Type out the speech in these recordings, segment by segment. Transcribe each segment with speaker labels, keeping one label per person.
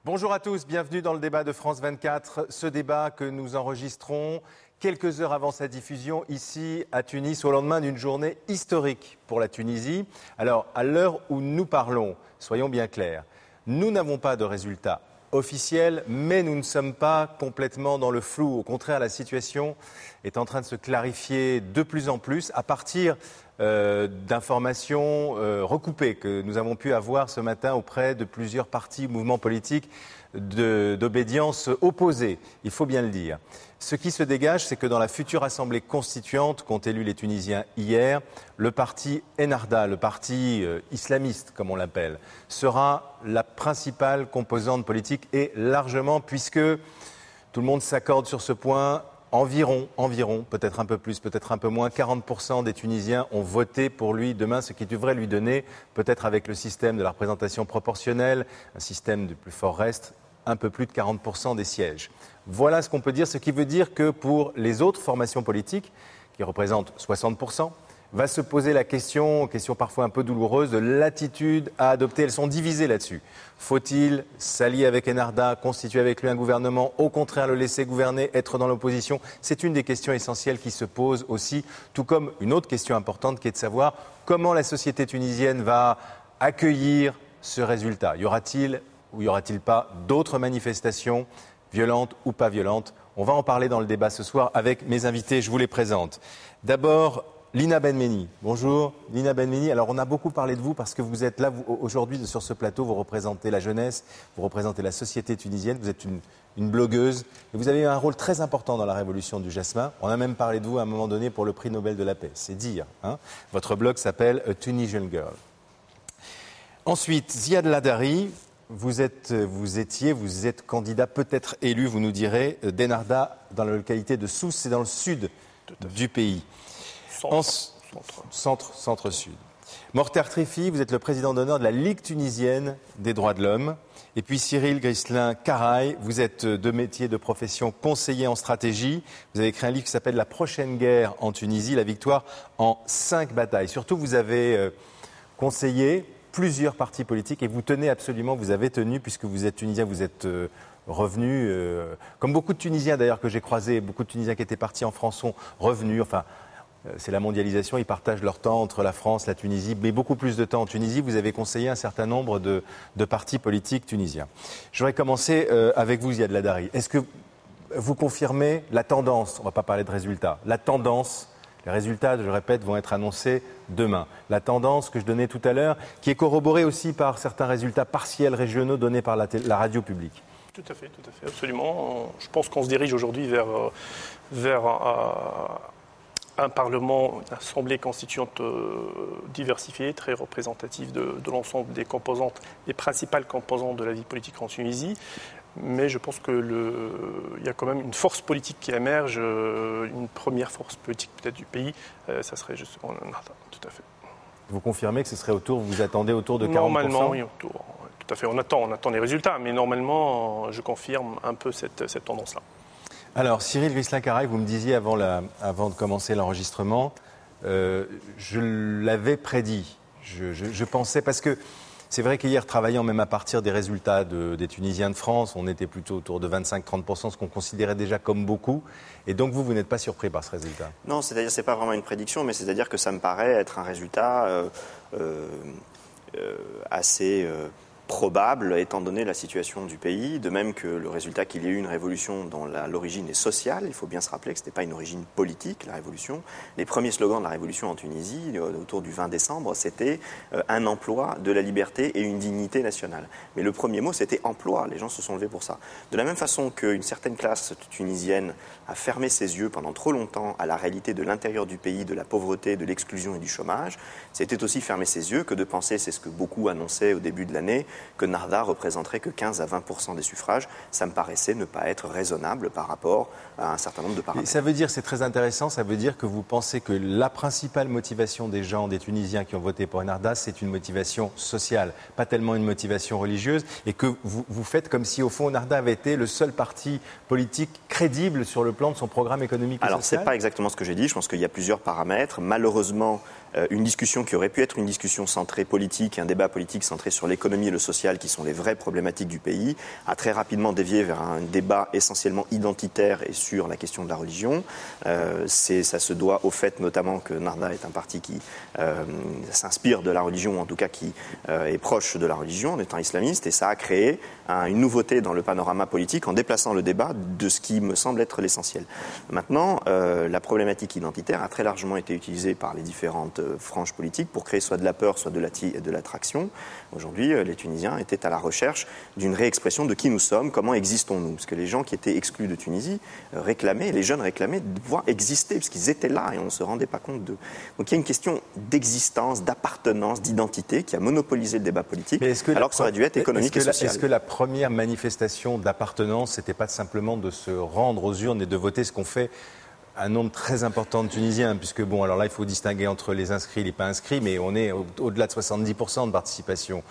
Speaker 1: Bonjour à tous, bienvenue dans le débat de France 24. Ce débat que nous enregistrons quelques heures avant sa diffusion ici à Tunis au lendemain d'une journée historique pour la Tunisie. Alors, à l'heure où nous parlons, soyons bien clairs, nous n'avons pas de résultats officiels, mais nous ne sommes pas complètement dans le flou. Au contraire, la situation est en train de se clarifier de plus en plus à partir d'informations recoupées que nous avons pu avoir ce matin auprès de plusieurs partis, mouvements politiques d'obédience opposée, il faut bien le dire. Ce qui se dégage, c'est que dans la future Assemblée constituante qu'ont élu les Tunisiens hier, le parti Ennahda, le parti islamiste comme on l'appelle, sera la principale composante politique et largement, puisque tout le monde s'accorde sur ce point, environ, peut-être un peu plus, peut-être un peu moins, 40% des Tunisiens ont voté pour lui demain, ce qui devrait lui donner, peut-être avec le système de la représentation proportionnelle, un système de plus fort reste, un peu plus de 40% des sièges. Voilà ce qu'on peut dire, ce qui veut dire que pour les autres formations politiques, qui représentent 60%, va se poser la question parfois un peu douloureuse, de l'attitude à adopter. Elles sont divisées là-dessus. Faut-il s'allier avec Ennahda, constituer avec lui un gouvernement, au contraire le laisser gouverner, être dans l'opposition? C'est une des questions essentielles qui se posent aussi, tout comme une autre question importante qui est de savoir comment la société tunisienne va accueillir ce résultat. Y aura-t-il ou y aura-t-il pas d'autres manifestations, violentes ou pas violentes? On va en parler dans le débat ce soir avec mes invités, je vous les présente. D'abord, Lina Benmeni. Bonjour, Lina Benmeni. Alors, on a beaucoup parlé de vous parce que vous êtes là aujourd'hui sur ce plateau. Vous représentez la jeunesse, vous représentez la société tunisienne. Vous êtes une blogueuse et vous avez eu un rôle très important dans la révolution du jasmin. On a même parlé de vous à un moment donné pour le prix Nobel de la paix. C'est dire. Hein. Votre blog s'appelle A Tunisian Girl. Ensuite, Ziad Ladari. Vous êtes candidat, peut-être élu, vous nous direz, d'Ennahda dans la localité de Sousse, c'est dans le sud du pays. Centre-sud. Morter Tréfi, vous êtes le président d'honneur de la Ligue tunisienne des droits de l'homme. Et puis Cyril Grislin-Karaï, vous êtes de métier, de profession, conseiller en stratégie. Vous avez écrit un livre qui s'appelle La prochaine guerre en Tunisie, la victoire en 5 batailles. Surtout, vous avez conseillé plusieurs partis politiques et vous avez tenu, puisque vous êtes tunisien, vous êtes revenu, comme beaucoup de Tunisiens d'ailleurs que j'ai croisés, beaucoup de Tunisiens qui étaient partis en France sont revenus, c'est la mondialisation, ils partagent leur temps entre la France, la Tunisie, mais beaucoup plus de temps en Tunisie. Vous avez conseillé un certain nombre de partis politiques tunisiens. Je voudrais commencer avec vous, Ziad Ladari. Est-ce que vous confirmez la tendance, on ne va pas parler de résultats, la tendance, les résultats, je le répète, vont être annoncés demain. La tendance que je donnais tout à l'heure, qui est corroborée aussi par certains résultats partiels régionaux donnés par la radio publique.
Speaker 2: Tout à fait, absolument. Je pense qu'on se dirige aujourd'hui vers un Parlement, une Assemblée constituante diversifiée, très représentative de l'ensemble des composantes, des principales composantes de la vie politique en Tunisie. Mais je pense qu'il y a quand même une force politique qui émerge, une première force politique peut-être du pays, ça serait justement Ennahda, tout à fait.
Speaker 1: Vous confirmez que ce serait vous attendez autour de 40%?
Speaker 2: Normalement, oui, tout à fait. On attend les résultats, mais normalement, je confirme un peu cette tendance-là. Alors,
Speaker 1: Cyril Grislin-Karaï, vous me disiez avant de commencer l'enregistrement, je l'avais prédit. Je pensais, parce que c'est vrai qu'hier, travaillant même à partir des résultats des Tunisiens de France, on était plutôt autour de 25-30%, ce qu'on considérait déjà comme beaucoup. Et donc vous n'êtes pas surpris par ce résultat?
Speaker 3: Non, c'est-à-dire c'est pas vraiment une prédiction, mais c'est-à-dire que ça me paraît être un résultat assez probable étant donné la situation du pays, de même que le résultat qu'il y ait eu une révolution dont l'origine est sociale. Il faut bien se rappeler que ce n'était pas une origine politique, la révolution. Les premiers slogans de la révolution en Tunisie, autour du 20 décembre, c'était un emploi, de la liberté et une dignité nationale. Mais le premier mot, c'était emploi. Les gens se sont levés pour ça. De la même façon qu'une certaine classe tunisienne a fermé ses yeux pendant trop longtemps à la réalité de l'intérieur du pays, de la pauvreté, de l'exclusion et du chômage, c'était aussi fermer ses yeux que de penser, c'est ce que beaucoup annonçaient au début de l'année, que Ennahda représenterait que 15 à 20% des suffrages. Ça me paraissait ne pas être raisonnable par rapport à un certain nombre de paramètres.
Speaker 1: Et ça veut dire, c'est très intéressant, ça veut dire que vous pensez que la principale motivation des gens, des Tunisiens qui ont voté pour Ennahda, c'est une motivation sociale, pas tellement une motivation religieuse, et que vous faites comme si au fond Ennahda avait été le seul parti politique crédible sur le plan de son programme économique et social.
Speaker 3: Alors c'est pas exactement ce que j'ai dit, je pense qu'il y a plusieurs paramètres. Malheureusement, une discussion qui aurait pu être une discussion centrée politique, un débat politique centré sur l'économie et le social, qui sont les vraies problématiques du pays, a très rapidement dévié vers un débat essentiellement identitaire et sur la question de la religion. Ça se doit au fait notamment que Narda est un parti qui s'inspire de la religion, en tout cas qui est proche de la religion en étant islamiste, et ça a créé une nouveauté dans le panorama politique en déplaçant le débat de ce qui me semble être l'essentiel. Maintenant, la problématique identitaire a très largement été utilisée par les différentes franges politiques pour créer soit de la peur, soit de l'attraction. Aujourd'hui, les Tunisiens étaient à la recherche d'une réexpression de qui nous sommes, comment existons-nous. Parce que les gens qui étaient exclus de Tunisie réclamaient, les jeunes réclamaient de pouvoir exister, parce qu'ils étaient là et on ne se rendait pas compte d'eux. Donc il y a une question d'existence, d'appartenance, d'identité qui a monopolisé le débat politique, alors que ça aurait dû être économique et social.
Speaker 1: Est-ce que la première manifestation d'appartenance, c'était pas simplement de se rendre aux urnes et de voter, ce qu'ont fait un nombre très important de Tunisiens, puisque bon, alors là, il faut distinguer entre les inscrits et les pas inscrits, mais on est au-delà de 70% de participation.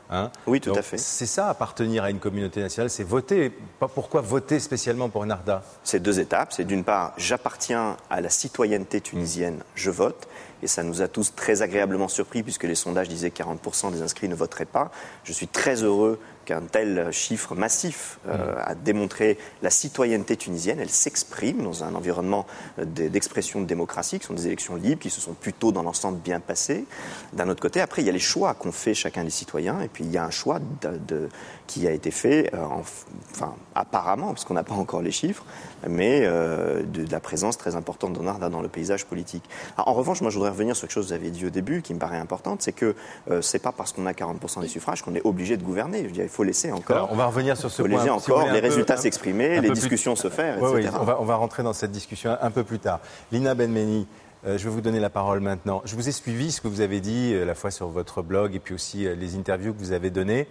Speaker 1: Hein.
Speaker 3: Oui, tout
Speaker 1: Donc,
Speaker 3: à fait.
Speaker 1: C'est ça, appartenir à une communauté nationale, c'est voter. Pourquoi voter spécialement pour Narda?
Speaker 3: C'est deux étapes. C'est d'une part, j'appartiens à la citoyenneté tunisienne, je vote. Et ça nous a tous très agréablement surpris, puisque les sondages disaient que 40% des inscrits ne voteraient pas. Je suis très heureux qu'un tel chiffre massif a démontré la citoyenneté tunisienne. Elle s'exprime dans un environnement d'expression de démocratie, qui sont des élections libres, qui se sont plutôt dans l'ensemble bien passées. D'un autre côté, après, il y a les choix qu'ont fait chacun des citoyens, et puis il y a un choix qui a été fait, apparemment, parce qu'on n'a pas encore les chiffres, mais de la présence très importante de Narda dans le paysage politique. Alors, en revanche, moi je voudrais revenir sur quelque chose que vous avez dit au début, qui me paraît importante, c'est que c'est pas parce qu'on a 40% des suffrages qu'on est obligé de gouverner. Je veux dire, il faut laisser encore.
Speaker 1: Alors, on va revenir sur ce point.
Speaker 3: Laisser encore les résultats s'exprimer, les discussions se faire, etc.
Speaker 1: Oui, on va rentrer dans cette discussion un peu plus tard. Lina Benmeni, je vais vous donner la parole maintenant. Je vous ai suivi ce que vous avez dit, à la fois sur votre blog et puis aussi les interviews que vous avez données.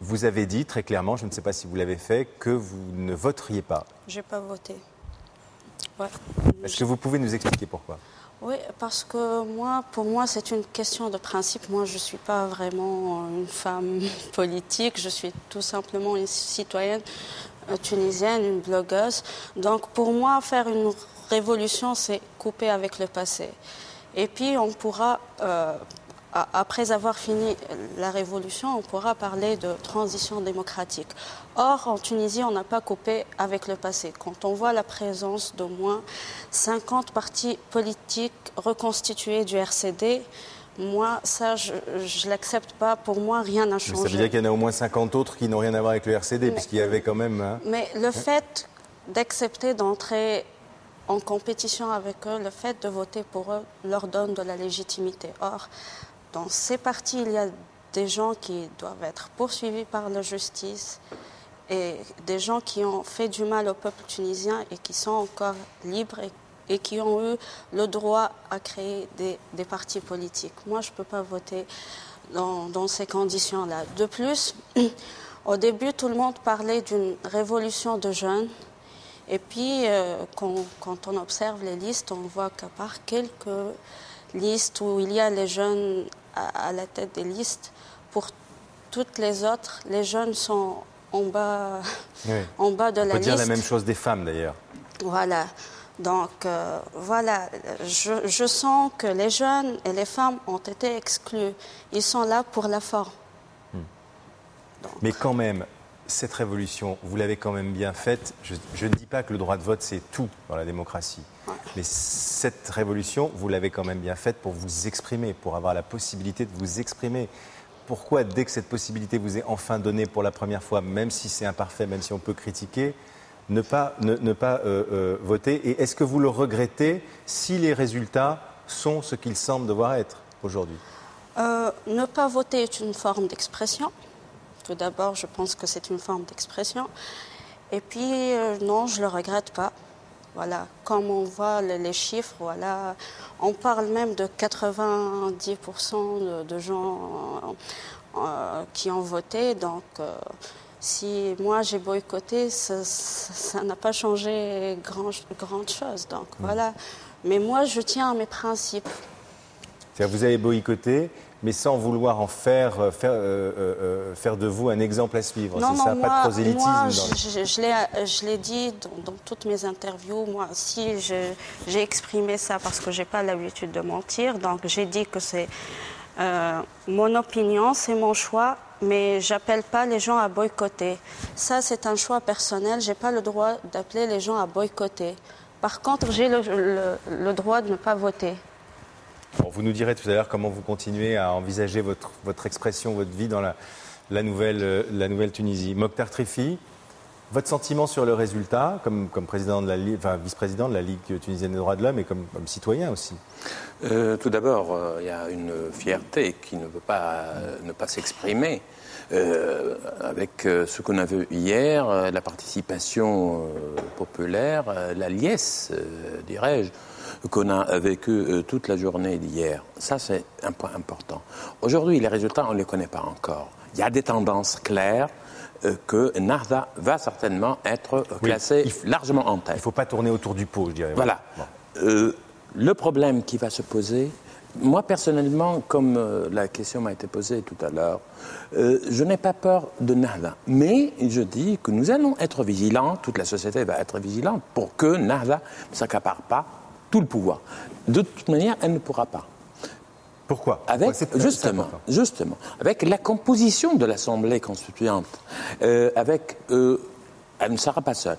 Speaker 1: Vous avez dit très clairement, je ne sais pas si vous l'avez fait, que vous ne voteriez pas.
Speaker 4: Je n'ai pas voté. Ouais.
Speaker 1: Est-ce que vous pouvez nous expliquer pourquoi ?
Speaker 4: Oui, parce que pour moi, c'est une question de principe. Moi, je ne suis pas vraiment une femme politique. Je suis tout simplement une citoyenne tunisienne, une blogueuse. Donc, pour moi, faire une révolution, c'est couper avec le passé. Et puis, on pourra, après avoir fini la révolution, on pourra parler de transition démocratique. Or, en Tunisie, on n'a pas coupé avec le passé. Quand on voit la présence d'au moins 50 partis politiques reconstitués du RCD, moi, ça, je ne l'accepte pas. Pour moi, rien n'a changé.
Speaker 1: Mais ça veut dire qu'il y en a au moins 50 autres qui n'ont rien à voir avec le RCD, puisqu'il y avait quand même... Hein...
Speaker 4: Mais le fait d'accepter d'entrer en compétition avec eux, le fait de voter pour eux, leur donne de la légitimité. Or, dans ces partis, il y a des gens qui doivent être poursuivis par la justice et des gens qui ont fait du mal au peuple tunisien et qui sont encore libres et qui ont eu le droit à créer des partis politiques. Moi, je ne peux pas voter dans ces conditions-là. De plus, au début, tout le monde parlait d'une révolution de jeunes. Et puis, quand on observe les listes, on voit qu'à part quelques listes où il y a les jeunes à la tête des listes, pour toutes les autres, les jeunes sont en bas,
Speaker 1: oui.
Speaker 4: En bas de la liste.
Speaker 1: On peut dire la même chose des femmes, d'ailleurs.
Speaker 4: Voilà. Donc, voilà, je sens que les jeunes et les femmes ont été exclus. Ils sont là pour la forme.
Speaker 1: Mais quand même, cette révolution, vous l'avez quand même bien faite. Je ne dis pas que le droit de vote, c'est tout dans la démocratie. Ouais. Mais cette révolution, vous l'avez quand même bien faite pour vous exprimer, pour avoir la possibilité de vous exprimer. Pourquoi, dès que cette possibilité vous est enfin donnée pour la première fois, même si c'est imparfait, même si on peut critiquer, ne pas voter? Et est-ce que vous le regrettez si les résultats sont ce qu'ils semblent devoir être aujourd'hui?
Speaker 4: Ne pas voter est une forme d'expression. Tout d'abord, je pense que c'est une forme d'expression. Et puis, non, je ne le regrette pas. Voilà, comme on voit les chiffres, voilà, on parle même de 90% de gens qui ont voté. Donc, si moi j'ai boycotté, ça n'a pas changé grand chose. Donc, voilà. Mais moi, je tiens à mes principes.
Speaker 1: C'est-à-dire vous avez boycotté, mais sans vouloir en faire de vous un exemple à suivre.
Speaker 4: Non,
Speaker 1: c'est ça,
Speaker 4: moi,
Speaker 1: pas de prosélytisme.
Speaker 4: Moi, je l'ai dit dans toutes mes interviews. Moi, si j'ai exprimé ça parce que j'ai pas l'habitude de mentir, donc j'ai dit que c'est mon opinion, c'est mon choix, mais j'appelle pas les gens à boycotter. Ça, c'est un choix personnel. J'ai pas le droit d'appeler les gens à boycotter. Par contre, j'ai le droit de ne pas voter.
Speaker 1: Bon, vous nous direz tout à l'heure comment vous continuez à envisager votre expression, votre vie dans la nouvelle Tunisie. Mokhtar Trifi, votre sentiment sur le résultat, comme président de vice-président de la Ligue tunisienne des droits de l'homme et comme citoyen aussi.
Speaker 5: Tout d'abord, il y a une fierté qui ne peut pas ne pas s'exprimer. Avec ce qu'on a vu hier, la participation populaire, la liesse, dirais-je, qu'on a vécu toute la journée d'hier. Ça, c'est un point important. Aujourd'hui, les résultats, on ne les connaît pas encore. Il y a des tendances claires que Nahda va certainement être classé largement en tête.
Speaker 1: Il ne faut pas tourner autour du pot, je dirais.
Speaker 5: Voilà. Bon. Le problème qui va se poser, moi personnellement, comme la question m'a été posée tout à l'heure, je n'ai pas peur de Nahda. Mais je dis que nous allons être vigilants, toute la société va être vigilante pour que Nahda ne s'accapare pas tout le pouvoir. De toute manière, elle ne pourra pas.
Speaker 1: Pourquoi?
Speaker 5: Justement, avec la composition de l'Assemblée constituante, elle ne sera pas seule.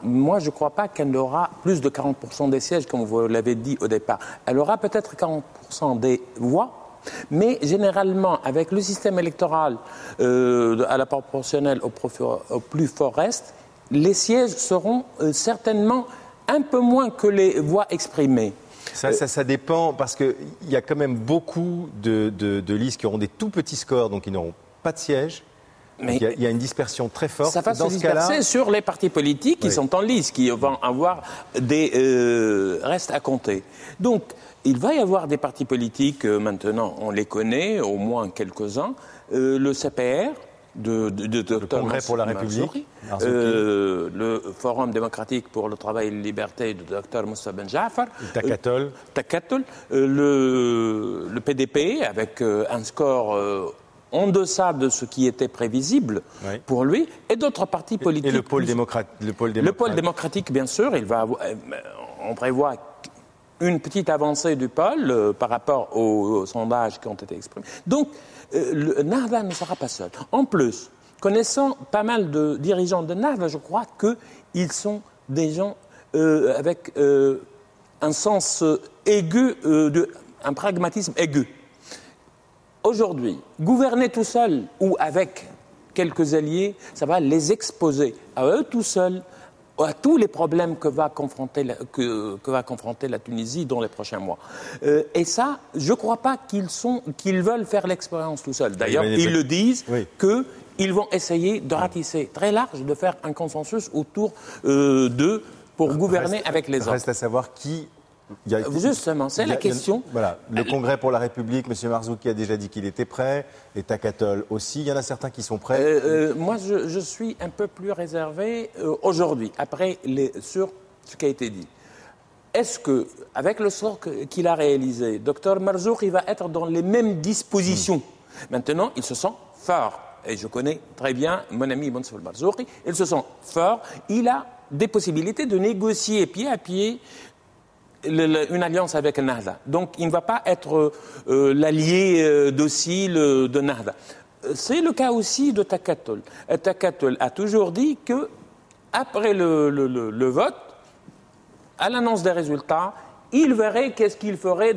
Speaker 5: Moi je ne crois pas qu'elle aura plus de 40% des sièges, comme vous l'avez dit au départ. Elle aura peut-être 40% des voix, mais généralement, avec le système électoral à la proportionnelle au plus fort reste, les sièges seront certainement un peu moins que les voix exprimées.
Speaker 1: Ça dépend, parce qu'il y a quand même beaucoup de listes qui auront des tout petits scores, donc ils n'auront pas de siège. Mais il y a une dispersion très forte.
Speaker 5: Ça va se disperser sur les partis politiques qui sont en lice, qui vont avoir des restes à compter. Donc, il va y avoir des partis politiques, maintenant, on les connaît, au moins quelques-uns. Le CPR,
Speaker 1: le Congrès pour la République,
Speaker 5: le Forum démocratique pour le travail et la liberté de Dr Moussa Ben Jafar, Takatol, le PDP avec un score en deçà de ce qui était prévisible pour lui, et d'autres partis politiques.
Speaker 1: Et le pôle
Speaker 5: démocratique, bien sûr, on prévoit une petite avancée du pôle par rapport aux sondages qui ont été exprimés. Donc, Nahda ne sera pas seul. En plus, connaissant pas mal de dirigeants de Nahda, je crois qu'ils sont des gens avec un sens aigu, un pragmatisme aigu. Aujourd'hui, gouverner tout seul ou avec quelques alliés, ça va les exposer à eux tout seuls, à tous les problèmes que va confronter la Tunisie dans les prochains mois. Et ça, je ne crois pas qu'ils veulent faire l'expérience tout seuls. D'ailleurs, ils le disent qu'ils vont essayer de ratisser très large, de faire un consensus autour d'eux pour gouverner avec les autres.
Speaker 1: Reste à savoir qui...
Speaker 5: Justement, c'est la question.
Speaker 1: Voilà, le Congrès pour la République, M. Marzouki a déjà dit qu'il était prêt, et Takatol aussi. Il y en a certains qui sont prêts.
Speaker 5: Moi, je suis un peu plus réservé aujourd'hui, sur ce qui a été dit. Est-ce que, avec le sort qu'il a réalisé, Dr Marzouki va être dans les mêmes dispositions? Maintenant, il se sent fort. Et je connais très bien mon ami Mansour Marzouki. Il se sent fort. Il a des possibilités de négocier pied à pied une alliance avec Nahda. Donc, il ne va pas être l'allié docile de Nahda. C'est le cas aussi de Takatol. Takatol a toujours dit que, après le vote, à l'annonce des résultats, il verrait qu'est-ce qu'il ferait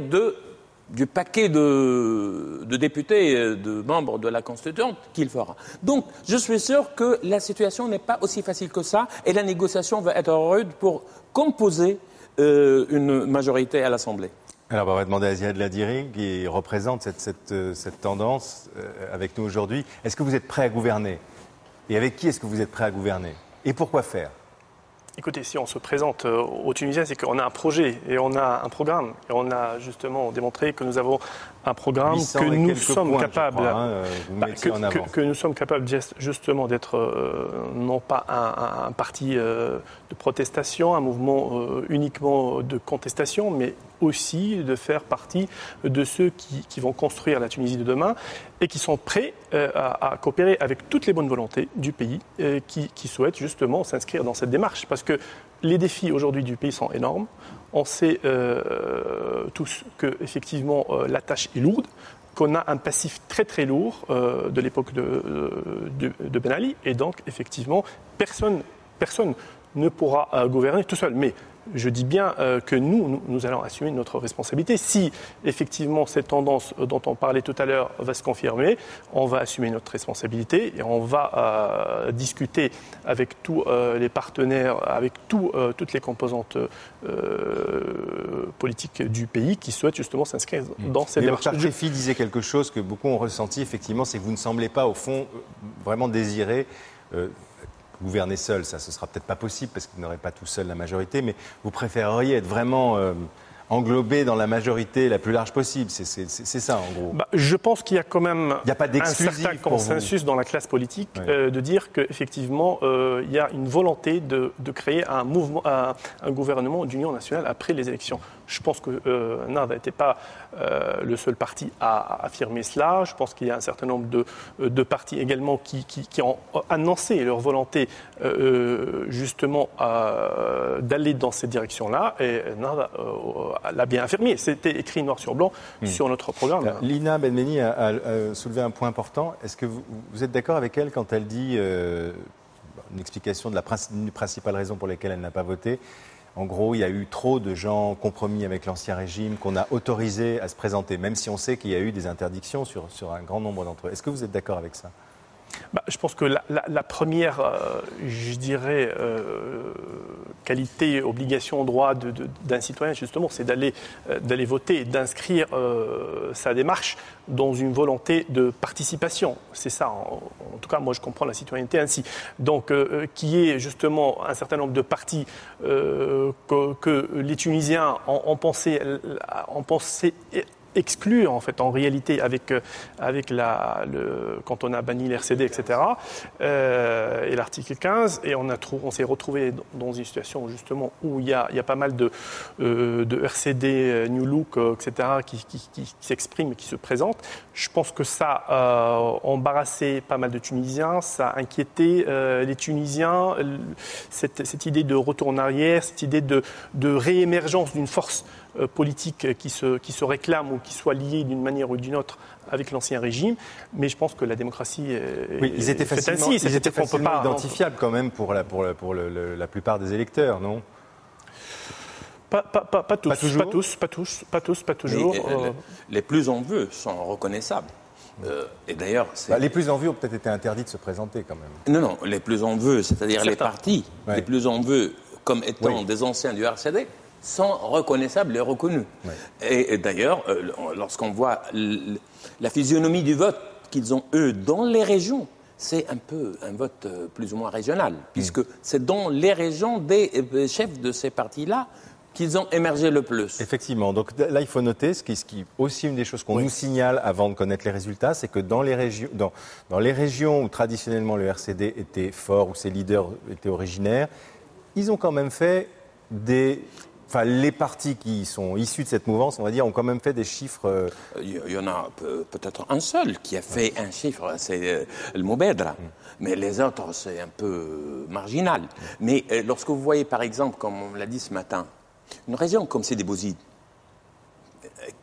Speaker 5: du paquet de députés, de membres de la Constituante qu'il fera. Donc, je suis sûr que la situation n'est pas aussi facile que ça et la négociation va être rude pour composer une majorité à l'Assemblée.
Speaker 1: Alors, on va demander à Ziad Ladiri, qui représente cette tendance avec nous aujourd'hui. Est-ce que vous êtes prêt à gouverner? Et avec qui est-ce que vous êtes prêt à gouverner? Et pourquoi faire?
Speaker 2: Écoutez, si on se présente aux Tunisiens, c'est qu'on a un projet et on a un programme. Et on a justement démontré que nous avons un programme que nous sommes capables, que nous sommes capables justement d'être non pas un parti de protestation, un mouvement uniquement de contestation, mais aussi de faire partie de ceux qui vont construire la Tunisie de demain et qui sont prêts à coopérer avec toutes les bonnes volontés du pays qui souhaitent justement s'inscrire dans cette démarche. Parce que les défis aujourd'hui du pays sont énormes. On sait tous qu'effectivement la tâche est lourde, qu'on a un passif très très lourd de l'époque de Ben Ali, et donc effectivement personne ne pourra gouverner tout seul. Mais je dis bien que nous allons assumer notre responsabilité. Si effectivement cette tendance dont on parlait tout à l'heure va se confirmer, on va assumer notre responsabilité et on va discuter avec tous les partenaires, avec toutes les composantes politiques du pays qui souhaitent justement s'inscrire dans cette démarche.
Speaker 1: Mokhtar Chefi disait quelque chose que beaucoup ont ressenti, effectivement, c'est que vous ne semblez pas, au fond, vraiment désirer gouverner seul. Ça, ce sera peut-être pas possible parce que vous n'aurez pas tout seul la majorité, mais vous préféreriez être vraiment englobé dans la majorité la plus large possible. C'est ça, en gros.
Speaker 2: Je pense qu'il y a quand même
Speaker 1: un certain
Speaker 2: consensus dans la classe politique de dire qu'effectivement, il y a une volonté de créer un gouvernement d'union nationale après les élections. Je pense que Ennahda n'était pas le seul parti à affirmer cela. Je pense qu'il y a un certain nombre de partis également qui ont annoncé leur volonté justement d'aller dans cette direction-là. Et Ennahda l'a bien affirmé. C'était écrit noir sur blanc sur notre programme.
Speaker 1: Lina Benmeni a soulevé un point important. Est-ce que vous êtes d'accord avec elle quand elle dit une explication de la principale raison pour laquelle elle n'a pas voté? En gros, il y a eu trop de gens compromis avec l'ancien régime qu'on a autorisés à se présenter, même si on sait qu'il y a eu des interdictions sur un grand nombre d'entre eux. Est-ce que vous êtes d'accord avec ça ?
Speaker 2: Je pense que la première, je dirais, qualité, obligation, droit d'un citoyen, justement, c'est d'aller voter, d'inscrire sa démarche dans une volonté de participation. C'est ça, en tout cas, moi je comprends la citoyenneté ainsi. Donc, qui est justement un certain nombre de partis que les Tunisiens ont pensé exclure en fait en réalité avec quand on a banni l'RCD, etc. Et l'article 15, et on s'est retrouvé dans une situation justement où il y a pas mal de RCD, New Look, etc. qui s'expriment et qui se présentent. Je pense que ça a embarrassé pas mal de Tunisiens, ça a inquiété les Tunisiens, cette idée de retour en arrière, cette idée de réémergence d'une force politique qui se réclame ou qui soit liée d'une manière ou d'une autre avec l'ancien régime, mais je pense que la démocratie
Speaker 1: ils étaient facilement identifiables quand même pour la plupart des électeurs, non ?
Speaker 2: Pas tous.
Speaker 5: Les plus en vue sont reconnaissables. Et d'ailleurs,
Speaker 1: les plus en vue ont peut-être été interdits de se présenter quand même.
Speaker 5: Non, les plus en vue, c'est-à-dire les partis, les plus en vue comme étant des anciens du RCD, sont reconnaissables et reconnus. Ouais. Et d'ailleurs, lorsqu'on voit la physionomie du vote qu'ils ont, eux, dans les régions, c'est un peu un vote plus ou moins régional, puisque c'est dans les régions des chefs de ces partis-là qu'ils ont émergé le plus.
Speaker 1: Effectivement. Donc là, il faut noter, ce qui aussi une des choses qu'on nous signale avant de connaître les résultats, c'est que dans les régions où traditionnellement le RCD était fort, où ses leaders étaient originaires, ils ont quand même fait les partis qui sont issus de cette mouvance, on va dire, ont quand même fait des chiffres...
Speaker 5: Il y en a peut-être un seul qui a fait un chiffre, c'est le Moubedra. Mais les autres, c'est un peu marginal. Mais lorsque vous voyez, par exemple, comme on l'a dit ce matin, une région comme Sidi Bouzid,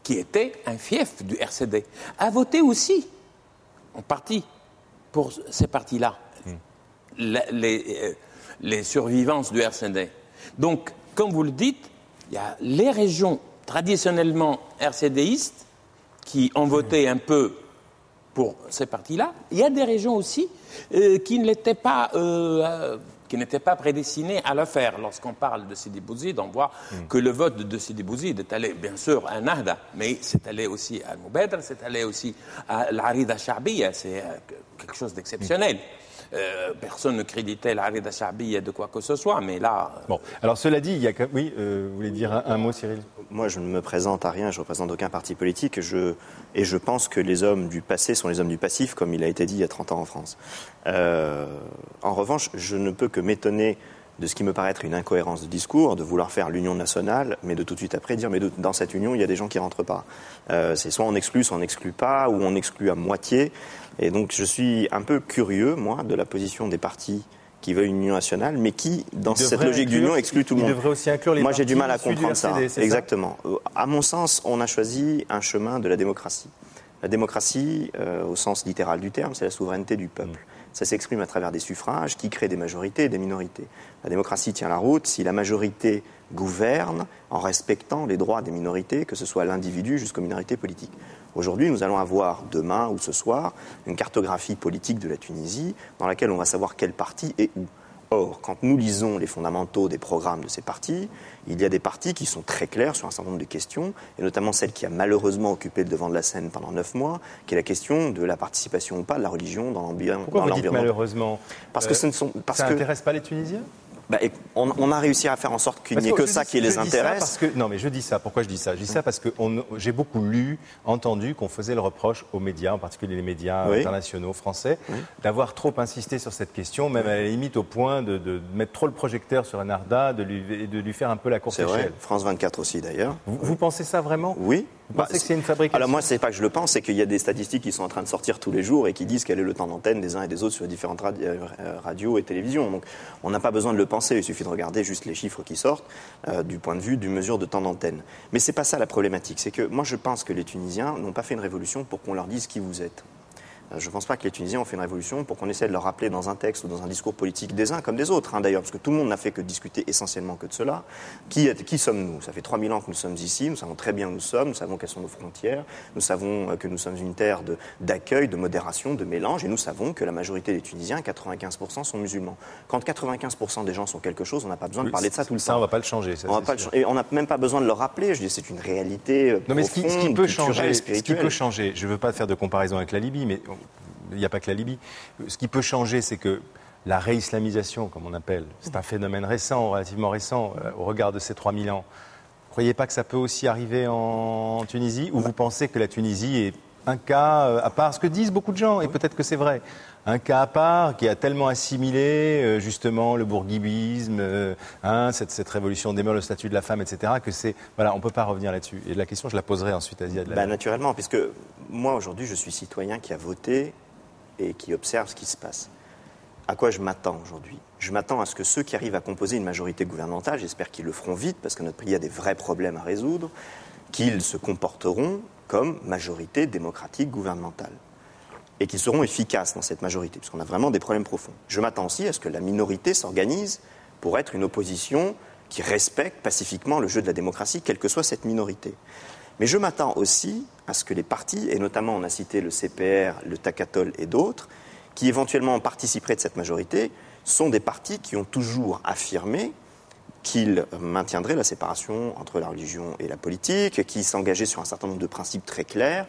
Speaker 5: qui était un fief du RCD, a voté aussi, en partie, pour ces partis-là, les survivances du RCD. Donc, comme vous le dites, il y a les régions traditionnellement RCDistes qui ont voté un peu pour ces partis-là. Il y a des régions aussi qui n'étaient pas prédestinées à le faire. Lorsqu'on parle de Sidi Bouzid, on voit que le vote de Sidi Bouzid est allé, bien sûr, à Ennahda, mais c'est allé aussi à Moubedra, c'est allé aussi à l'Arida Cha'biya. C'est quelque chose d'exceptionnel. Personne ne créditait l'Arida Cha'biya de quoi que ce soit, mais là...
Speaker 1: Bon, alors cela dit, il y a... Oui, vous voulez dire un mot, Cyril ?
Speaker 3: Moi, je ne me présente à rien, je ne représente aucun parti politique, et je pense que les hommes du passé sont les hommes du passif, comme il a été dit il y a 30 ans en France. En revanche, je ne peux que m'étonner de ce qui me paraît être une incohérence de discours, de vouloir faire l'union nationale, mais de tout de suite après dire, mais dans cette union, il y a des gens qui ne rentrent pas. C'est soit on exclut pas, ou on exclut à moitié. Et donc je suis un peu curieux, moi, de la position des partis qui veulent une union nationale, mais qui, dans cette logique d'union, exclut tout le monde.
Speaker 1: Il devrait aussi inclure les
Speaker 3: Moi,
Speaker 1: partis
Speaker 3: j'ai du mal à
Speaker 1: issus du
Speaker 3: comprendre ça.
Speaker 1: RCD, c'est
Speaker 3: Exactement. À mon sens, on a choisi un chemin de la démocratie. La démocratie, au sens littéral du terme, c'est la souveraineté du peuple. Ça s'exprime à travers des suffrages qui créent des majorités et des minorités. La démocratie tient la route si la majorité gouverne en respectant les droits des minorités, que ce soit l'individu jusqu'aux minorités politiques. Aujourd'hui, nous allons avoir demain ou ce soir une cartographie politique de la Tunisie dans laquelle on va savoir quel parti est où. Or, quand nous lisons les fondamentaux des programmes de ces partis, il y a des partis qui sont très clairs sur un certain nombre de questions, et notamment celle qui a malheureusement occupé le devant de la scène pendant 9 mois, qui est la question de la participation ou pas de la religion dans l'environnement.
Speaker 1: Pourquoi vous dites malheureusement?
Speaker 3: Parce que ça
Speaker 1: n'intéresse pas les Tunisiens?
Speaker 3: On a réussi à faire en sorte qu'il n'y ait que ça qui les intéresse.
Speaker 1: Non, mais je dis ça. Pourquoi je dis ça? Je dis ça parce que j'ai beaucoup lu, entendu qu'on faisait le reproche aux médias, en particulier les médias internationaux français, d'avoir trop insisté sur cette question, même à la limite au point de mettre trop le projecteur sur Enarda, de lui faire un peu la courte échelle.
Speaker 3: C'est vrai. France 24 aussi, d'ailleurs.
Speaker 1: Vous pensez ça vraiment?
Speaker 3: Oui.
Speaker 1: Vous pensez que c'est une fabrication?
Speaker 3: Alors moi, c'est pas que je le pense, c'est qu'il y a des statistiques qui sont en train de sortir tous les jours et qui disent quel est le temps d'antenne des uns et des autres sur les différentes radios et télévisions. Donc on n'a pas besoin de le penser, il suffit de regarder juste les chiffres qui sortent du point de vue d'une mesure de temps d'antenne. Mais c'est pas ça la problématique, c'est que moi je pense que les Tunisiens n'ont pas fait une révolution pour qu'on leur dise qui vous êtes. Je ne pense pas que les Tunisiens ont fait une révolution pour qu'on essaie de leur rappeler dans un texte ou dans un discours politique des uns comme des autres, d'ailleurs, parce que tout le monde n'a fait que discuter essentiellement que de cela. Qui sommes-nous? Ça fait 3000 ans que nous sommes ici, nous savons très bien où nous sommes, nous savons quelles sont nos frontières, nous savons que nous sommes une terre d'accueil, de modération, de mélange, et nous savons que la majorité des Tunisiens, 95%, sont musulmans. Quand 95% des gens sont quelque chose, on n'a pas besoin de parler de ça tout le temps.
Speaker 1: Ça, on ne va pas le changer.
Speaker 3: Et on n'a même pas besoin de le rappeler, je dis c'est une réalité profonde,
Speaker 1: ce qui peut changer, je ne veux pas faire de comparaison avec la Libye, mais il n'y a pas que la Libye. Ce qui peut changer, c'est que la réislamisation, comme on appelle, c'est un phénomène récent, relativement récent, au regard de ces 3000 ans. Vous ne croyez pas que ça peut aussi arriver en Tunisie, ou vous pensez que la Tunisie est un cas à part, ce que disent beaucoup de gens, et peut-être que c'est vrai, un cas à part qui a tellement assimilé justement le bourguibisme, cette révolution des mœurs, le statut de la femme, etc., que on ne peut pas revenir là-dessus. Et la question, je la poserai ensuite à Ziad.
Speaker 3: Naturellement, puisque moi aujourd'hui, je suis citoyen qui a voté et qui observe ce qui se passe. À quoi je m'attends aujourd'hui? Je m'attends à ce que ceux qui arrivent à composer une majorité gouvernementale, j'espère qu'ils le feront vite, parce que notre pays a des vrais problèmes à résoudre, qu'ils se comporteront comme majorité démocratique gouvernementale. Et qu'ils seront efficaces dans cette majorité, puisqu'on a vraiment des problèmes profonds. Je m'attends aussi à ce que la minorité s'organise pour être une opposition qui respecte pacifiquement le jeu de la démocratie, quelle que soit cette minorité. Mais je m'attends aussi à ce que les partis, et notamment on a cité le CPR, le Takatol et d'autres, qui éventuellement participeraient de cette majorité, sont des partis qui ont toujours affirmé qu'ils maintiendraient la séparation entre la religion et la politique, qui s'engageaient sur un certain nombre de principes très clairs.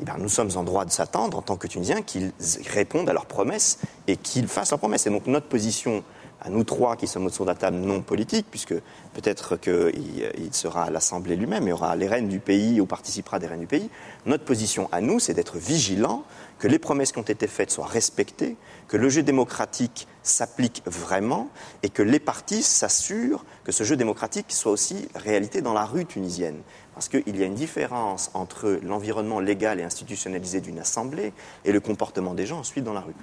Speaker 3: Eh bien, nous sommes en droit de s'attendre, en tant que Tunisiens, qu'ils répondent à leurs promesses et qu'ils fassent leurs promesses. Et donc notre position, à nous trois qui sommes autour de la table non politique, puisque peut-être qu'il sera à l'Assemblée lui-même, il y aura les reines du pays ou participera des reines du pays, notre position à nous, c'est d'être vigilants, que les promesses qui ont été faites soient respectées, que le jeu démocratique s'applique vraiment et que les partis s'assurent que ce jeu démocratique soit aussi réalité dans la rue tunisienne. Parce qu'il y a une différence entre l'environnement légal et institutionnalisé d'une assemblée et le comportement des gens ensuite dans la rue.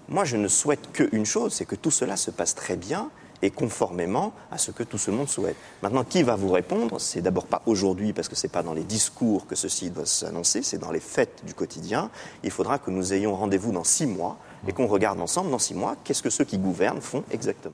Speaker 3: Moi, je ne souhaite qu'une chose, c'est que tout cela se passe très bien et conformément à ce que tout ce monde souhaite. Maintenant, qui va vous répondre? C'est d'abord pas aujourd'hui, parce que c'est pas dans les discours que ceci doit s'annoncer, c'est dans les faits du quotidien. Il faudra que nous ayons rendez-vous dans 6 mois et qu'on regarde ensemble dans 6 mois qu'est-ce que ceux qui gouvernent font exactement.